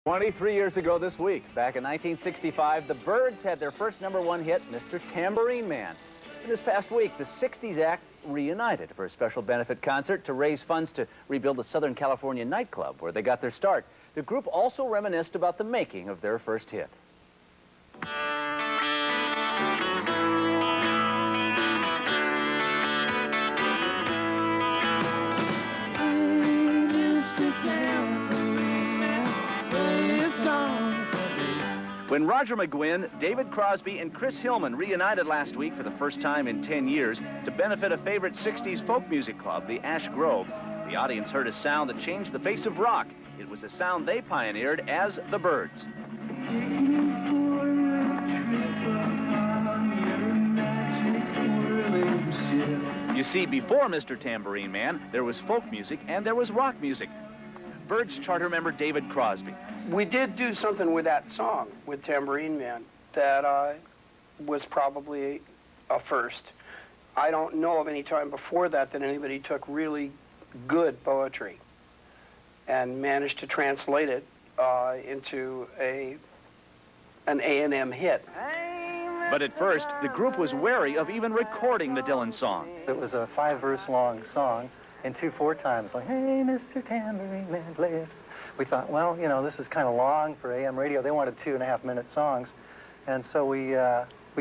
23 years ago this week, back in 1965, the Byrds had their first #1 hit, Mr. Tambourine Man. And this past week, the 60s act reunited for a special benefit concert to raise funds to rebuild the Southern California nightclub where they got their start. The group also reminisced about the making of their first hit. When Roger McGuinn, David Crosby, and Chris Hillman reunited last week for the first time in 10 years to benefit a favorite 60s folk music club, the Ash Grove, the audience heard a sound that changed the face of rock. It was a sound they pioneered as the Byrds. You see, before Mr. Tambourine Man, there was folk music and there was rock music. Byrds charter member David Crosby. We did do something with that song, with Tambourine Man, that was probably a first. I don't know of any time before that that anybody took really good poetry and managed to translate it into an A&M hit. But at first, the group was wary of even recording the Dylan song. It was a 5-verse long song in 2/4 times, like, hey, Mr. Tambourine Man, please. We thought, well, you know, this is kind of long for AM radio. They wanted 2.5-minute songs. And so we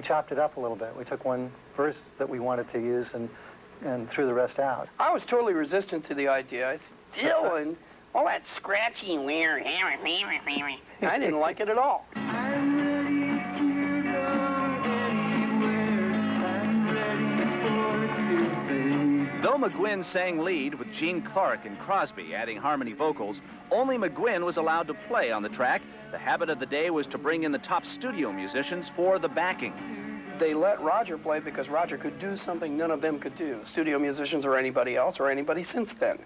chopped it up a little bit. We took one verse that we wanted to use and threw the rest out. I was totally resistant to the idea. It's Dylan, all that scratchy weird. I didn't like it at all. Though McGuinn sang lead with Gene Clark and Crosby adding harmony vocals, only McGuinn was allowed to play on the track. The habit of the day was to bring in the top studio musicians for the backing. They let Roger play because Roger could do something none of them could do. Studio musicians or anybody else or anybody since then,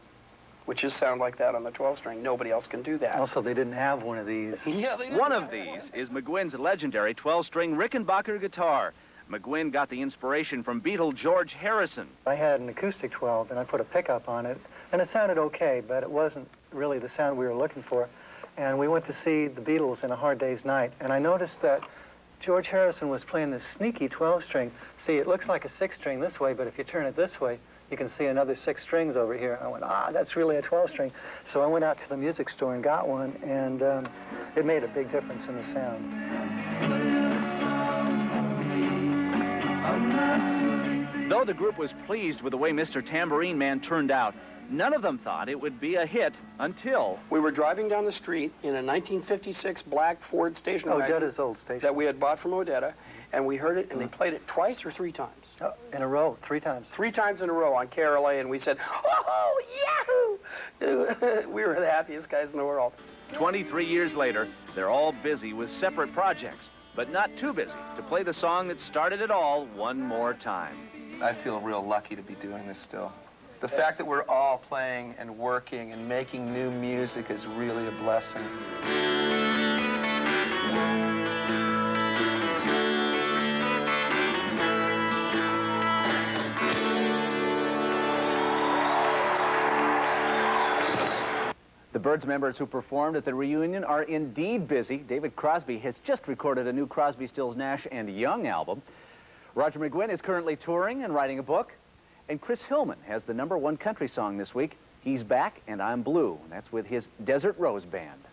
which just sound like that on the 12-string. Nobody else can do that. Also, they didn't have one of these. Yeah, one of these is McGuinn's legendary 12-string Rickenbacker guitar. McGuinn got the inspiration from Beatle George Harrison. I had an acoustic 12, and I put a pickup on it, and it sounded okay, but it wasn't really the sound we were looking for. And we went to see the Beatles in A Hard Day's Night, and I noticed that George Harrison was playing this sneaky 12-string. See, it looks like a 6-string this way, but if you turn it this way, you can see another 6 strings over here. I went, that's really a 12-string. So I went out to the music store and got one, and it made a big difference in the sound. Though the group was pleased with the way Mr. Tambourine Man turned out, none of them thought it would be a hit until... We were driving down the street in a 1956 black Ford station wagon. Odeta's old station. That we had bought from Odeta, and we heard it, and they played it twice or 3 times. Oh, in a row, 3 times. 3 times in a row on KRLA, and we said, oh, yahoo! We were the happiest guys in the world. 23 years later, they're all busy with separate projects, but not too busy to play the song that started it all one more time. I feel real lucky to be doing this still. The fact that we're all playing and working and making new music is really a blessing. The Byrds members who performed at the reunion are indeed busy. David Crosby has just recorded a new Crosby, Stills, Nash and Young album. Roger McGuinn is currently touring and writing a book. And Chris Hillman has the #1 country song this week, He's Back and I'm Blue. That's with his Desert Rose Band.